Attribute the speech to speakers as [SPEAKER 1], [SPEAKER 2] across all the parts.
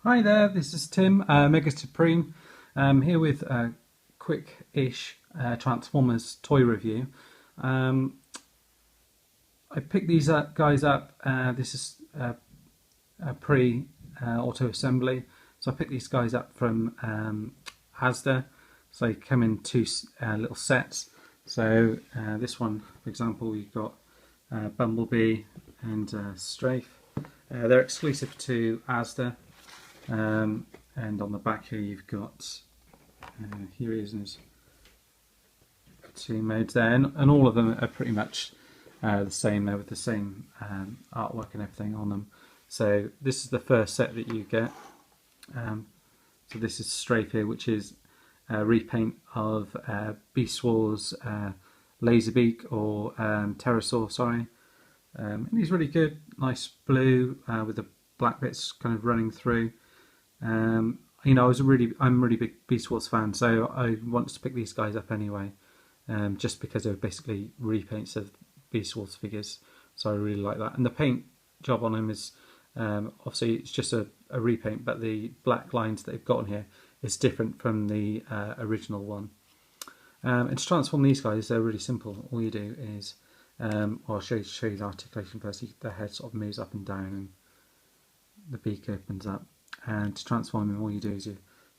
[SPEAKER 1] Hi there, this is Tim, Mega Supreme, here with a quick-ish Transformers toy review. I picked these guys up, this is a pre-auto assembly, so I picked these guys up from Asda, so they come in two little sets. So this one, for example, we've got Bumblebee and Strafe. They're exclusive to Asda. And on the back here you've got here he is in his two modes there, and all of them are pretty much the same there with the same artwork and everything on them. So this is the first set that you get. So this is Strafe here, which is a repaint of Beast Wars Laserbeak or Pterosaur, sorry. And he's really good, nice blue with the black bits kind of running through. You know, I'm a really big Beast Wars fan, so I wanted to pick these guys up anyway, just because they're basically repaints of Beast Wars figures, so I really like that. And the paint job on them is, obviously it's just a repaint, but the black lines that they've got on here is different from the original one. And to transform these guys, they're really simple. All you do is, I'll show you the articulation first. The head sort of moves up and down, and the beak opens up. And to transform him, all you do is you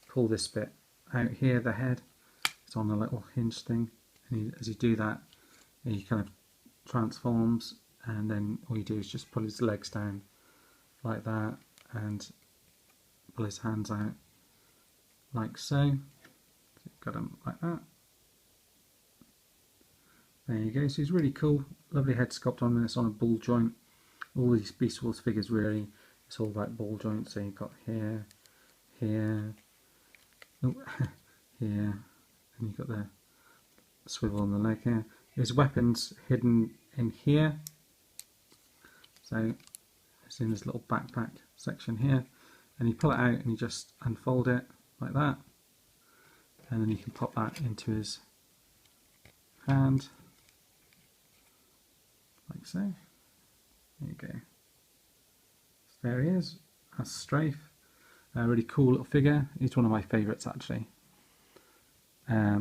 [SPEAKER 1] pull this bit out here, the head, it's on a little hinge thing, and as you do that, he kind of transforms, and then all you do is just pull his legs down like that, and pull his hands out like so. Got him like that. There you go, so he's really cool, lovely head sculpt on him, it's on a ball joint. All these Beast Wars figures really, it's all about ball joints, so you've got here, here, oh, here, and you've got the swivel on the leg here. There's weapons hidden in here, so it's in this little backpack section here, and you pull it out and you just unfold it like that, and then you can pop that into his hand, like so. There you go. There he is, that's Strafe. A really cool little figure. He's one of my favourites actually. I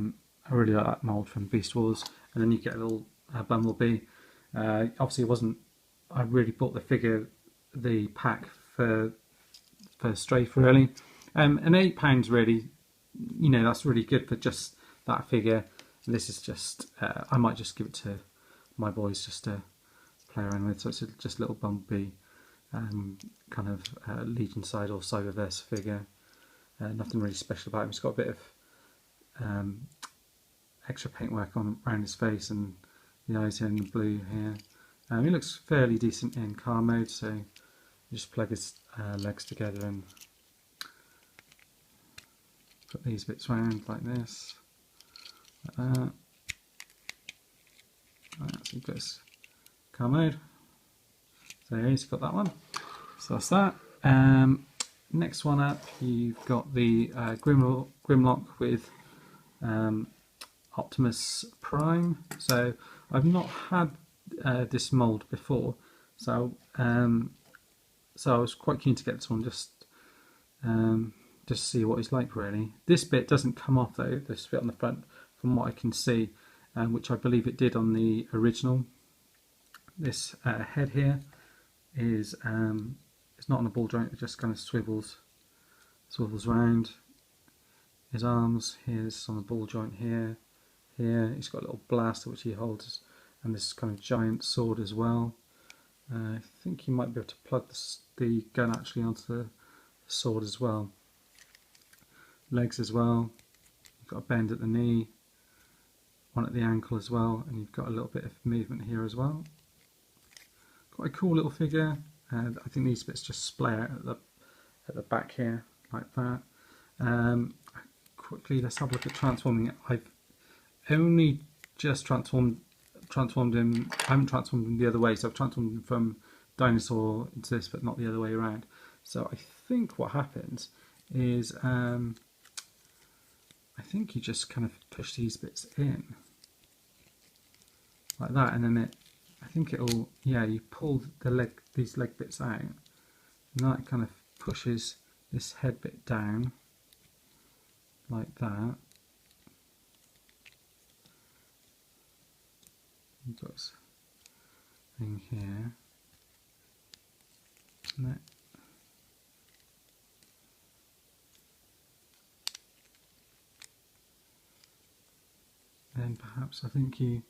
[SPEAKER 1] really like that mould from Beast Wars. And then you get a little Bumblebee. Obviously, it wasn't. I really bought the pack for Strafe really. And £8 really. You know, that's really good for just that figure. And this is just. I might just give it to my boys just to play around with. So it's just a little Bumblebee. Kind of Legion side or Cyberverse figure. Nothing really special about him. He's got a bit of extra paintwork on around his face, and the eyes here in blue here. He looks fairly decent in car mode, so you just plug his legs together and put these bits round like this, like that. Right, so you've got his car mode. So he's got that one. So that's that. Next one up, you've got the Grimlock with Optimus Prime. So I've not had this mould before, so I was quite keen to get this one just to see what he's like really. This bit doesn't come off though. This bit on the front, from what I can see, which I believe it did on the original. This head here is it's not on a ball joint, it just kind of swivels round. His arms, here's on the ball joint here, he's got a little blaster which he holds, and this kind of giant sword as well. I think you might be able to plug the gun actually onto the sword as well. Legs as well, you've got a bend at the knee, one at the ankle as well, and you've got a little bit of movement here as well. Quite a cool little figure. I think these bits just splay out at the back here like that. Quickly, let's have a look at transforming it. I've only just transformed him. I haven't transformed him the other way, so I've transformed him from dinosaur into this, but not the other way around. So I think what happens is I think you just kind of push these bits in like that, and then I think it'll, yeah, you pull these leg bits out, and that kind of pushes this head bit down like that. You've got this thing here. And then perhaps I think you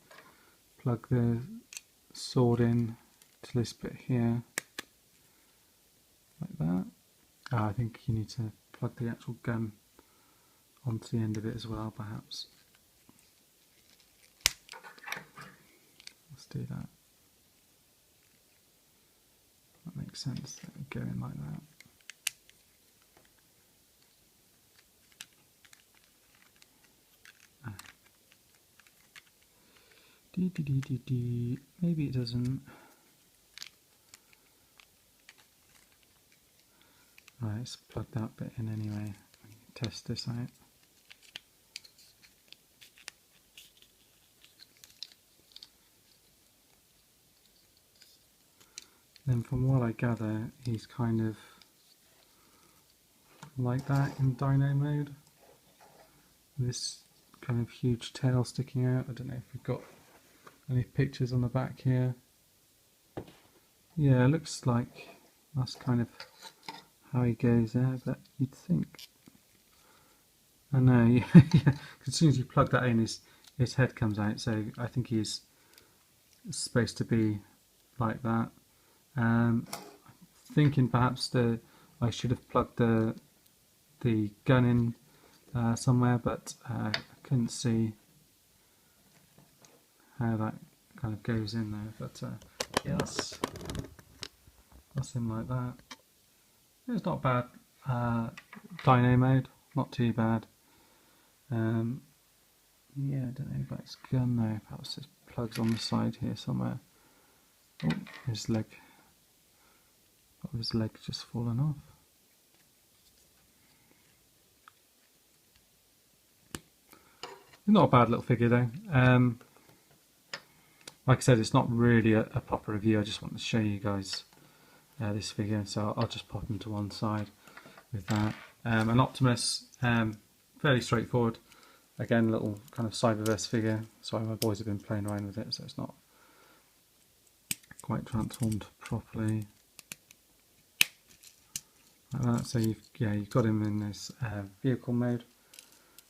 [SPEAKER 1] plug the sword in to this bit here, like that. I think you need to plug the actual gun onto the end of it as well, perhaps. Let's do that. That makes sense. Go in like that. Maybe it doesn't. Right, let's plug that bit in anyway. Test this out. Then from what I gather, he's kind of like that in dino mode. This kind of huge tail sticking out. I don't know if we've got any pictures on the back here. Yeah, it looks like that's kind of how he goes there, but you'd think. I know, yeah, yeah. As soon as you plug that in, his head comes out, so I think he's supposed to be like that. Thinking perhaps I should have plugged the gun in somewhere, but I couldn't see how that kind of goes in there. But yeah, that's him like that. It's not bad. Dino mode, not too bad. Yeah, I don't know about his gun though. Perhaps it plugs on the side here somewhere. Oh, his leg. Got his leg just fallen off. Not a bad little figure though. Like I said, it's not really a proper review. I just want to show you guys this figure, so I'll just pop him to one side with that. An Optimus, fairly straightforward. Again, little kind of Cyberverse figure. Sorry, my boys have been playing around with it, so it's not quite transformed properly. Like that. So you've got him in this vehicle mode.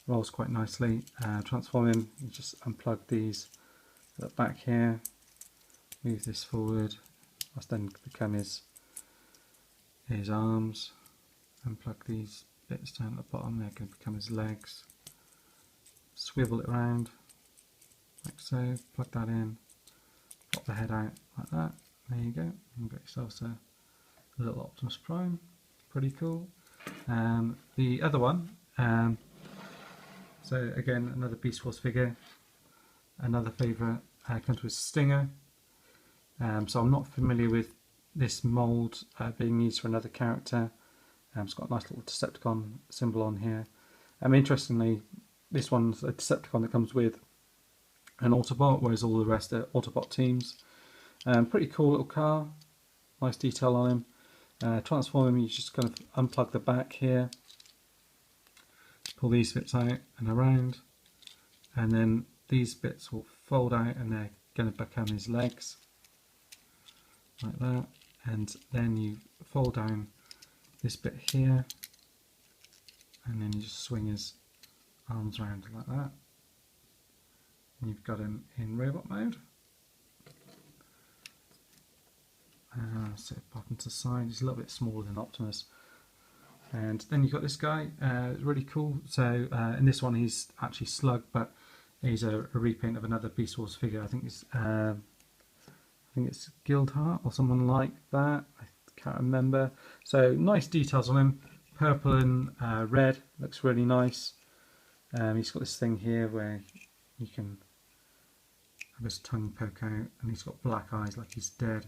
[SPEAKER 1] Rolls quite nicely. Transform him. You just unplug these at the back here. Move this forward. That's then become his arms. Unplug these bits down at the bottom. They're going to become his legs. Swivel it around like so. Plug that in. Pop the head out like that. There you go. You've got yourself a little Optimus Prime. Pretty cool. The other one. So again, another Beast Wars figure. Another favourite comes with Stinger. So I'm not familiar with this mould being used for another character. It's got a nice little Decepticon symbol on here. Interestingly, this one's a Decepticon that comes with an Autobot, whereas all the rest are Autobot teams. Pretty cool little car. Nice detail on him. Transform him, you just kind of unplug the back here. Pull these bits out and around. And then these bits will fold out and they're going to become his legs. Like that. And then you fold down this bit here. And then you just swing his arms around like that. And you've got him in robot mode. So pop him to the side. He's a little bit smaller than Optimus. And then you've got this guy. It's really cool. So in this one he's actually Slug, but he's a repaint of another Beast Wars figure. I think it's Guildheart or someone like that. I can't remember. So nice details on him. Purple and red. Looks really nice. He's got this thing here where you can have his tongue poke out, and he's got black eyes like he's dead.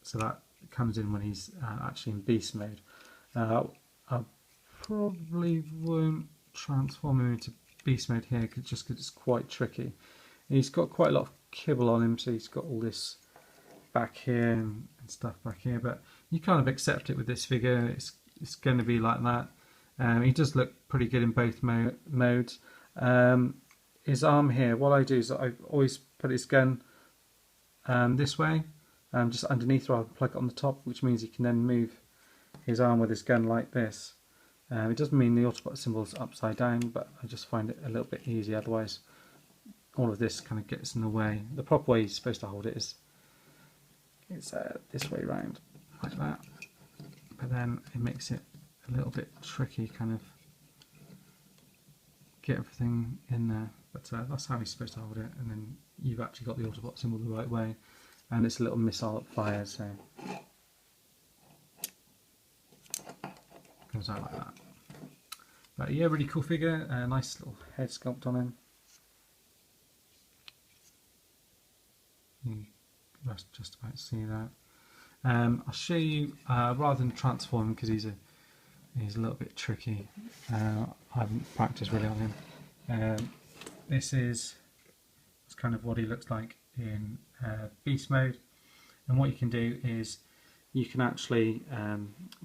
[SPEAKER 1] So that comes in when he's actually in beast mode. I probably won't transform him into beast mode here just because it's quite tricky. He's got quite a lot of kibble on him, so he's got all this back here and stuff back here, but you kind of accept it with this figure. it's going to be like that. He does look pretty good in both modes. His arm here, what I do is I always put his gun this way, just underneath rather than plug it on the top, which means he can then move his arm with his gun like this. It doesn't mean the Autobot symbol is upside down, but I just find it a little bit easier, otherwise all of this kind of gets in the way. The proper way you're supposed to hold it is it's this way round, like that, but then it makes it a little bit tricky, kind of get everything in there, but that's how you're supposed to hold it, and then you've actually got the Autobot symbol the right way, and it's a little missile that fires, so comes out like that. But yeah, really cool figure, a nice little head sculpt on him. You must just about see that. I'll show you rather than transform him, because he's a little bit tricky. I haven't practiced really on him. This is kind of what he looks like in beast mode, and what you can do is you can actually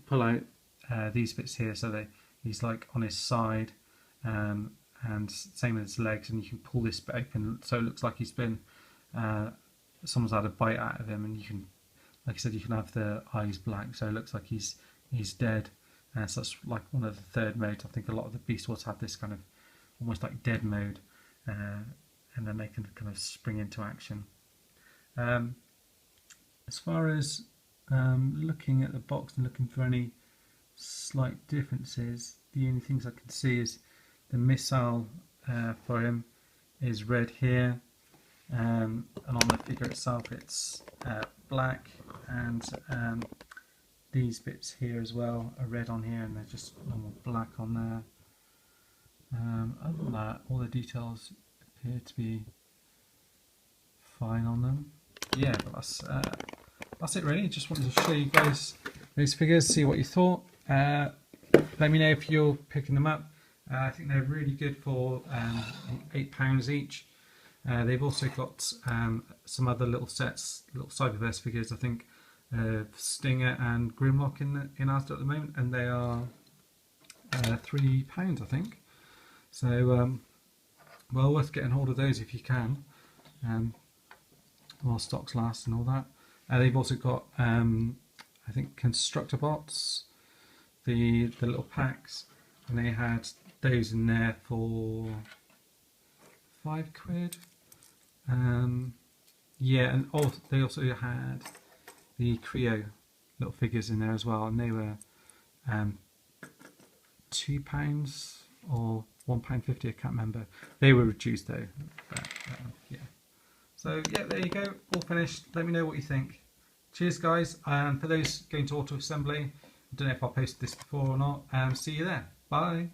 [SPEAKER 1] pull out these bits here, so that he's like on his side, and same with his legs, and you can pull this bit open so it looks like he's been someone's had a bite out of him, and you can, like I said, you can have the eyes black, so it looks like he's dead. So that's like one of the third modes. I think a lot of the Beast Wars have this kind of almost like dead mode, and then they can kind of spring into action. As far as looking at the box and looking for any slight differences, the only things I can see is the missile for him is red here, and on the figure itself it's black, and these bits here as well are red on here, and they're just normal black on there. Other than that, all the details appear to be fine on them. Yeah, but that's it really. Just wanted to show you guys those figures, see what you thought. Let me know if you're picking them up. I think they're really good for £8 each. They've also got some other little sets, little Cyberverse figures, I think, Stinger and Grimlock in Asda at the moment, and they are £3, I think. So, well worth getting hold of those if you can, while stocks last and all that. They've also got, I think, Constructor Bots, the little packs, and they had those in there for £5. Yeah, and they also had the Creo little figures in there as well, and they were £2 or £1.50, I can't remember. They were reduced though, but, yeah. So yeah, there you go, all finished. Let me know what you think. Cheers guys, and for those going to auto assembly, I don't know if I posted this before or not, see you there. Bye.